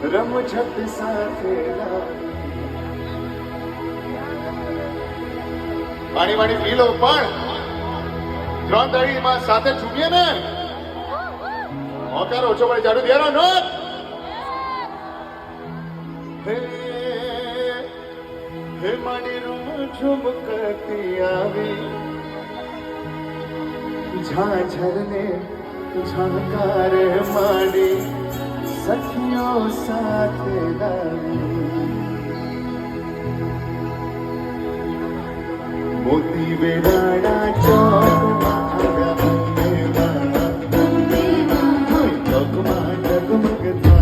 રમઝટ સાથે પાણી વાણી પી લો પણ 3 તાળીમાં સાથે ઝૂમીએ ને હોકાર ઓછો પડે જાડુ દેરો નો હે મારી રૂમ ઝુમકતી આવી ઝાઝરને ઝાંકાર માડી સખીઓ સાથે મોતી વેરાણા ચોકમાં ડગમગ